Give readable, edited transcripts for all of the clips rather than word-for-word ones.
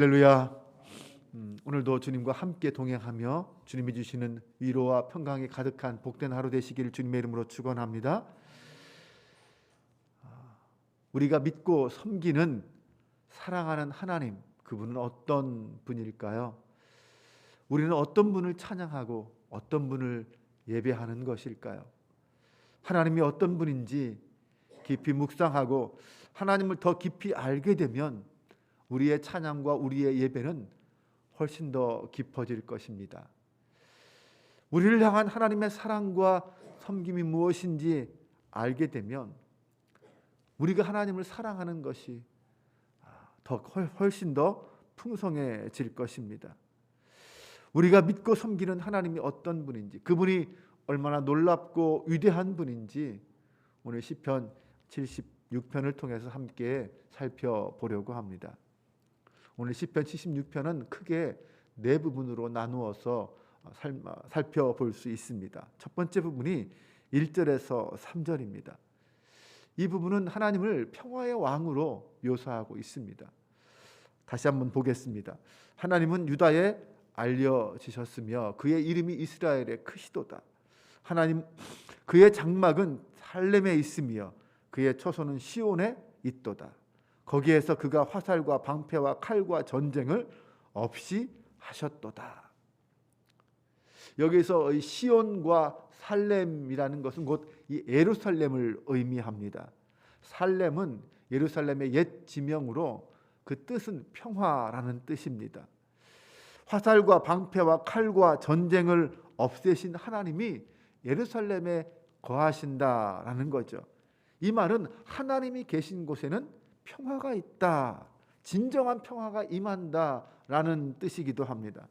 할렐루야. 오늘도 주님과 함께 동행하며 주님이 주시는 위로와 평강이 가득한 복된 하루 되시기를 주님의 이름으로 축원합니다. 우리가 믿고 섬기는 사랑하는 하나님, 그분은 어떤 분일까요? 우리는 어떤 분을 찬양하고 어떤 분을 예배하는 것일까요? 하나님이 어떤 분인지 깊이 묵상하고 하나님을 더 깊이 알게 되면 우리의 찬양과 우리의 예배는 훨씬 더 깊어질 것입니다. 우리를 향한 하나님의 사랑과 섬김이 무엇인지 알게 되면 우리가 하나님을 사랑하는 것이 훨씬 더 풍성해질 것입니다. 우리가 믿고 섬기는 하나님이 어떤 분인지, 그분이 얼마나 놀랍고 위대한 분인지 오늘 시편 76편을 통해서 함께 살펴보려고 합니다. 오늘 시편 76편은 크게 네 부분으로 나누어서 살펴볼 수 있습니다. 첫 번째 부분이 1절에서 3절입니다. 이 부분은 하나님을 평화의 왕으로 묘사하고 있습니다. 다시 한번 보겠습니다. 하나님은 유다에 알려지셨으며 그의 이름이 이스라엘에 크시도다. 하나님 그의 장막은 살렘에 있으며 그의 처소는 시온에 있도다. 거기에서 그가 화살과 방패와 칼과 전쟁을 없이 하셨도다. 여기서 시온과 살렘이라는 것은 곧 이 예루살렘을 의미합니다. 살렘은 예루살렘의 옛 지명으로 그 뜻은 평화라는 뜻입니다. 화살과 방패와 칼과 전쟁을 없애신 하나님이 예루살렘에 거하신다라는 거죠. 이 말은 하나님이 계신 곳에는 평화가 있다, 진정한 평화가 임한다라는 뜻이기도 합니다.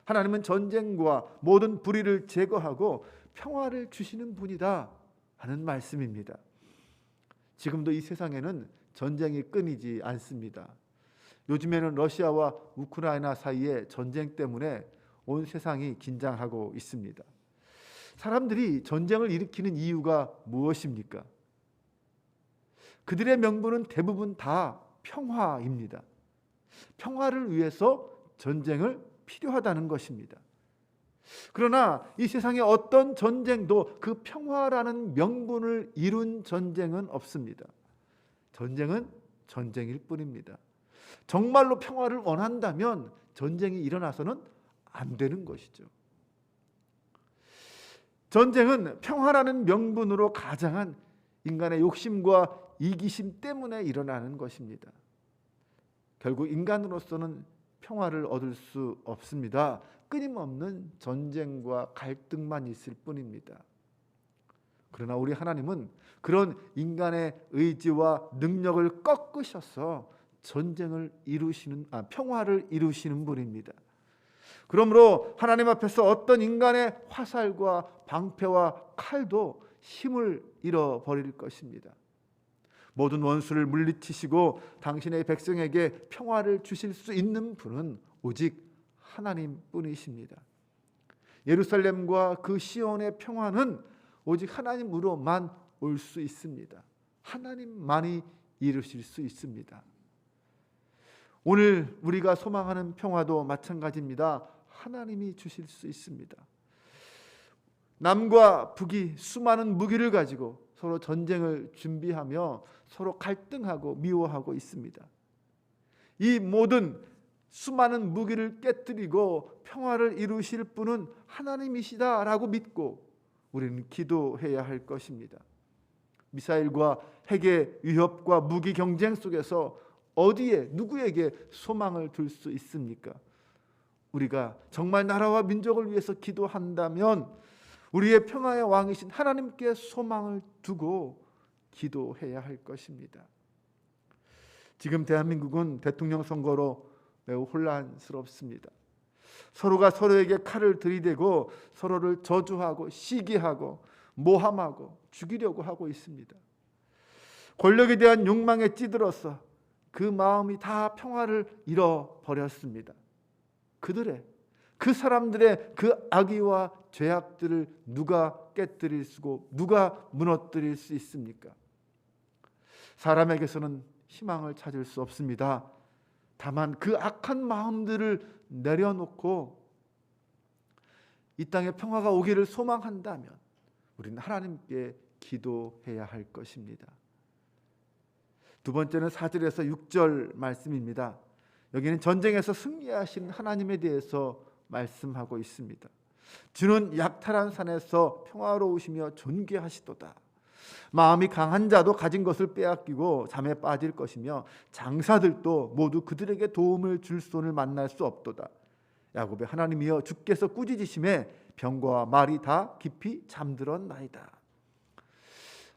하나님은 전쟁과 모든 불의를 제거하고 평화를 주시는 분이다 하는 말씀입니다. 지금도 이 세상에는 전쟁이 끊이지 않습니다. 요즘에는 러시아와 우크라이나 사이에 전쟁 때문에 온 세상이 긴장하고 있습니다. 사람들이 전쟁을 일으키는 이유가 무엇입니까? 그들의 명분은 대부분 다 평화입니다. 평화를 위해서 전쟁을 필요하다는 것입니다. 그러나 이 세상의 어떤 전쟁도 그 평화라는 명분을 이룬 전쟁은 없습니다. 전쟁은 전쟁일 뿐입니다. 정말로 평화를 원한다면 전쟁이 일어나서는 안 되는 것이죠. 전쟁은 평화라는 명분으로 가장한 인간의 욕심과 이기심 때문에 일어나는 것입니다. 결국 인간으로서는 평화를 얻을 수 없습니다. 끊임없는 전쟁과 갈등만 있을 뿐입니다. 그러나 우리 하나님은 그런 인간의 의지와 능력을 꺾으셔서 전쟁을 평화를 이루시는 분입니다. 그러므로 하나님 앞에서 어떤 인간의 화살과 방패와 칼도 힘을 잃어버릴 것입니다. 모든 원수를 물리치시고 당신의 백성에게 평화를 주실 수 있는 분은 오직 하나님뿐이십니다. 예루살렘과 그 시온의 평화는 오직 하나님으로만 올 수 있습니다. 하나님만이 이루실 수 있습니다. 오늘 우리가 소망하는 평화도 마찬가지입니다. 하나님이 주실 수 있습니다. 남과 북이 수많은 무기를 가지고 서로 전쟁을 준비하며 서로 갈등하고 미워하고 있습니다. 이 모든 수많은 무기를 깨뜨리고 평화를 이루실 분은 하나님이시다라고 믿고 우리는 기도해야 할 것입니다. 미사일과 핵의 위협과 무기 경쟁 속에서 어디에 누구에게 소망을 둘 수 있습니까? 우리가 정말 나라와 민족을 위해서 기도한다면 우리의 평화의 왕이신 하나님께 소망을 두고 기도해야 할 것입니다. 지금 대한민국은 대통령 선거로 매우 혼란스럽습니다. 서로가 서로에게 칼을 들이대고 서로를 저주하고 시기하고 모함하고 죽이려고 하고 있습니다. 권력에 대한 욕망에 찌들어서 그 마음이 다 평화를 잃어버렸습니다. 그 사람들의 그 악의와 죄악들을 누가 깨뜨릴 수고 누가 무너뜨릴 수 있습니까? 사람에게서는 희망을 찾을 수 없습니다. 다만 그 악한 마음들을 내려놓고 이 땅에 평화가 오기를 소망한다면 우리는 하나님께 기도해야 할 것입니다. 두 번째는 4절에서 6절 말씀입니다. 여기는 전쟁에서 승리하신 하나님에 대해서 말씀하고 있습니다. 주는 약탈한 산에서 평화로우시며 존귀하시도다. 마음이 강한 자도 가진 것을 빼앗기고 잠에 빠질 것이며 장사들도 모두 그들에게 도움을 줄 손을 만날 수 없도다. 야곱의 하나님이여 주께서 꾸짖으심에 병거와 말이 다 깊이 잠들었나이다.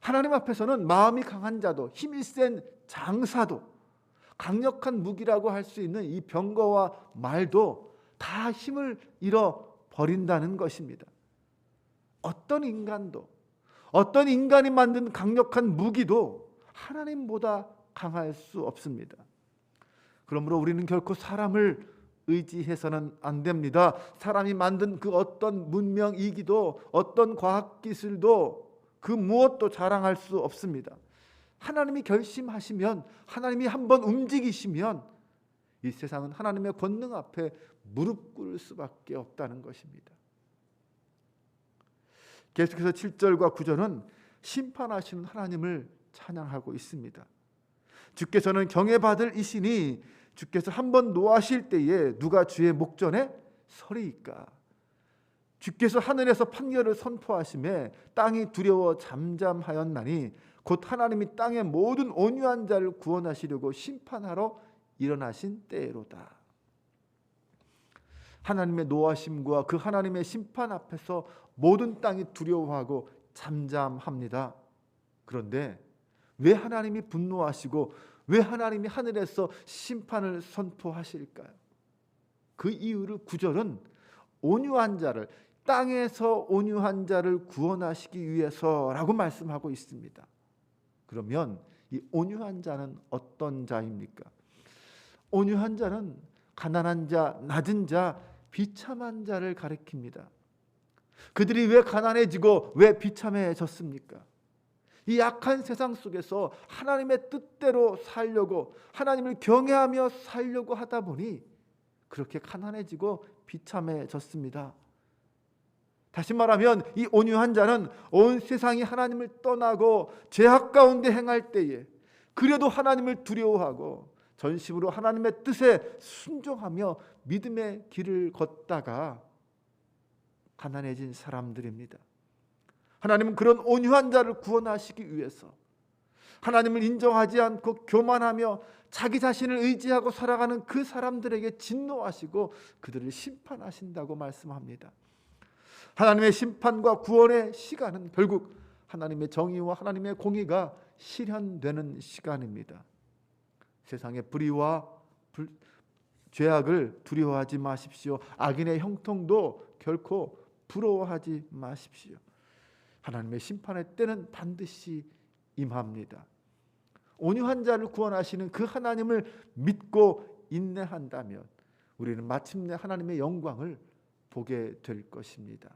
하나님 앞에서는 마음이 강한 자도 힘이 센 장사도 강력한 무기라고 할 수 있는 이 병거와 말도 다 힘을 잃어버린다는 것입니다. 어떤 인간이 만든 강력한 무기도 하나님보다 강할 수 없습니다. 그러므로 우리는 결코 사람을 의지해서는 안 됩니다. 사람이 만든 그 어떤 문명 이기도 어떤 과학기술도 그 무엇도 자랑할 수 없습니다. 하나님이 결심하시면, 하나님이 한번 움직이시면 이 세상은 하나님의 권능 앞에 무릎 꿇을 수밖에 없다는 것입니다. 계속해서 7절과 9절은 심판하시는 하나님을 찬양하고 있습니다. 주께서는 경외받을 이시니 주께서 한번 노하실 때에 누가 주의 목전에 서리이까. 주께서 하늘에서 판결을 선포하심에 땅이 두려워 잠잠하였나니 곧 하나님이 땅의 모든 온유한 자를 구원하시려고 심판하러 일어나신 때로다. 하나님의 노하심과 그 하나님의 심판 앞에서 모든 땅이 두려워하고 잠잠합니다. 그런데 왜 하나님이 분노하시고 왜 하나님이 하늘에서 심판을 선포하실까요? 그 이유를 9절은 온유한 자를, 땅에서 온유한 자를 구원하시기 위해서라고 말씀하고 있습니다. 그러면 이 온유한 자는 어떤 자입니까? 온유한 자는 가난한 자, 낮은 자, 비참한 자를 가리킵니다. 그들이 왜 가난해지고 왜 비참해졌습니까? 이 약한 세상 속에서 하나님의 뜻대로 살려고, 하나님을 경외하며 살려고 하다 보니 그렇게 가난해지고 비참해졌습니다. 다시 말하면 이 온유한 자는 온 세상이 하나님을 떠나고 죄악 가운데 행할 때에 그래도 하나님을 두려워하고 전심으로 하나님의 뜻에 순종하며 믿음의 길을 걷다가 가난해진 사람들입니다. 하나님은 그런 온유한 자를 구원하시기 위해서 하나님을 인정하지 않고 교만하며 자기 자신을 의지하고 살아가는 그 사람들에게 진노하시고 그들을 심판하신다고 말씀합니다. 하나님의 심판과 구원의 시간은 결국 하나님의 정의와 하나님의 공의가 실현되는 시간입니다. 세상의 불의와 죄악을 두려워하지 마십시오. 악인의 형통도 결코 부러워하지 마십시오. 하나님의 심판의 때는 반드시 임합니다. 온유한 자를 구원하시는 그 하나님을 믿고 인내한다면 우리는 마침내 하나님의 영광을 보게 될 것입니다.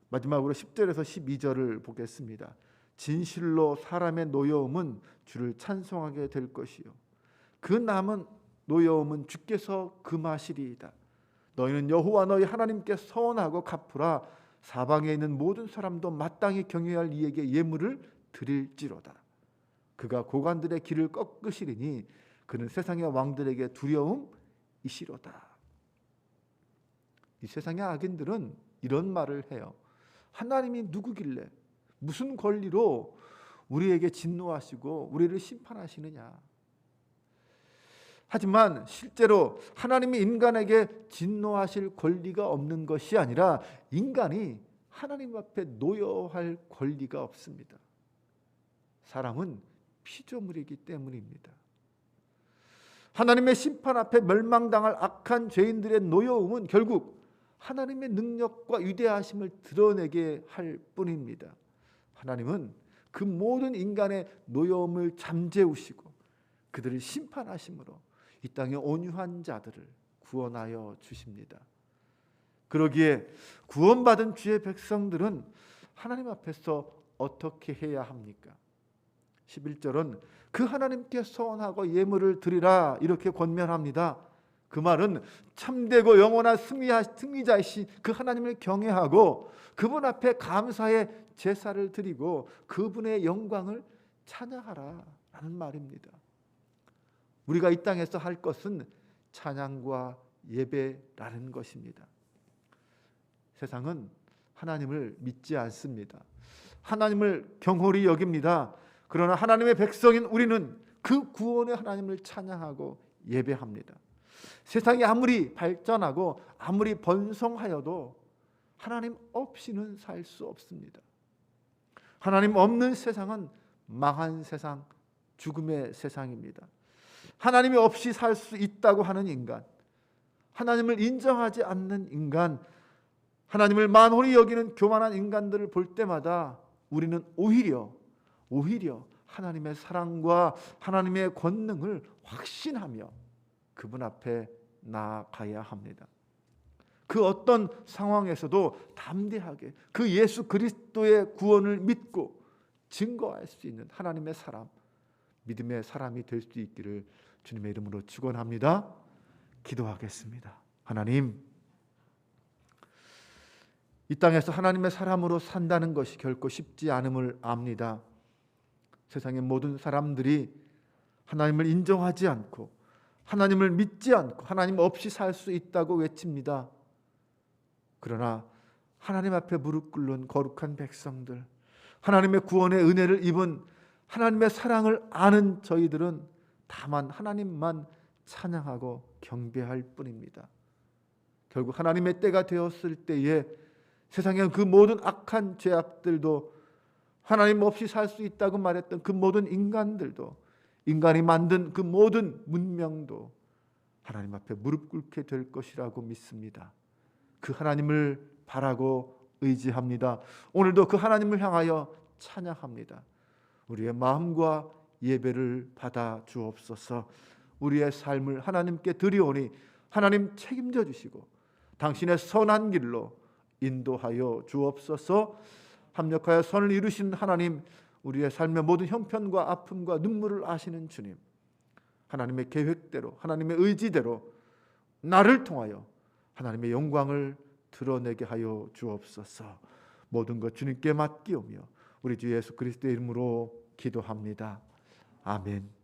마지막으로 10절에서 12절을 보겠습니다. 진실로 사람의 노여움은 주를 찬송하게 될 것이요 그 남은 노여움은 주께서 금하시리이다. 너희는 여호와 너희 하나님께 서원하고 갚으라. 사방에 있는 모든 사람도 마땅히 경외할 이에게 예물을 드릴지로다. 그가 고관들의 길을 꺾으시리니 그는 세상의 왕들에게 두려움이시로다. 이 세상의 악인들은 이런 말을 해요. 하나님이 누구길래 무슨 권리로 우리에게 진노하시고 우리를 심판하시느냐. 하지만 실제로 하나님이 인간에게 진노하실 권리가 없는 것이 아니라 인간이 하나님 앞에 노여할 권리가 없습니다. 사람은 피조물이기 때문입니다. 하나님의 심판 앞에 멸망당할 악한 죄인들의 노여움은 결국 하나님의 능력과 위대하심을 드러내게 할 뿐입니다. 하나님은 그 모든 인간의 노여움을 잠재우시고 그들을 심판하심으로 이 땅의 온유한 자들을 구원하여 주십니다. 그러기에 구원받은 주의 백성들은 하나님 앞에서 어떻게 해야 합니까? 11절은 그 하나님께 소원하고 예물을 드리라 이렇게 권면합니다. 그 말은 참되고 영원한 승리자이신 그 하나님을 경외하고 그분 앞에 감사의 제사를 드리고 그분의 영광을 찬양하라 라는 말입니다. 우리가 이 땅에서 할 것은 찬양과 예배라는 것입니다. 세상은 하나님을 믿지 않습니다. 하나님을 경홀히 여깁니다. 그러나 하나님의 백성인 우리는 그 구원의 하나님을 찬양하고 예배합니다. 세상이 아무리 발전하고 아무리 번성하여도 하나님 없이는 살 수 없습니다. 하나님 없는 세상은 망한 세상, 죽음의 세상입니다. 하나님이 없이 살 수 있다고 하는 인간, 하나님을 인정하지 않는 인간, 하나님을 만홀히 여기는 교만한 인간들을 볼 때마다 우리는 오히려 하나님의 사랑과 하나님의 권능을 확신하며 그분 앞에 나아가야 합니다. 그 어떤 상황에서도 담대하게 그 예수 그리스도의 구원을 믿고 증거할 수 있는 하나님의 사람, 믿음의 사람이 될 수 있기를 주님의 이름으로 축원합니다. 기도하겠습니다. 하나님, 이 땅에서 하나님의 사람으로 산다는 것이 결코 쉽지 않음을 압니다. 세상의 모든 사람들이 하나님을 인정하지 않고 하나님을 믿지 않고 하나님 없이 살 수 있다고 외칩니다. 그러나 하나님 앞에 무릎 꿇는 거룩한 백성들, 하나님의 구원의 은혜를 입은 하나님의 사랑을 아는 저희들은 다만 하나님만 찬양하고 경배할 뿐입니다. 결국 하나님의 때가 되었을 때에 세상의 그 모든 악한 죄악들도, 하나님 없이 살 수 있다고 말했던 그 모든 인간들도, 인간이 만든 그 모든 문명도 하나님 앞에 무릎 꿇게 될 것이라고 믿습니다. 그 하나님을 바라고 의지합니다. 오늘도 그 하나님을 향하여 찬양합니다. 우리의 마음과 예배를 받아 주옵소서. 우리의 삶을 하나님께 드리오니 하나님 책임져 주시고 당신의 선한 길로 인도하여 주옵소서. 합력하여 선을 이루신 하나님, 우리의 삶의 모든 형편과 아픔과 눈물을 아시는 주님, 하나님의 계획대로 하나님의 의지대로 나를 통하여 하나님의 영광을 드러내게 하여 주옵소서. 모든 것 주님께 맡기오며 우리 주 예수 그리스도의 이름으로 기도합니다. 아멘.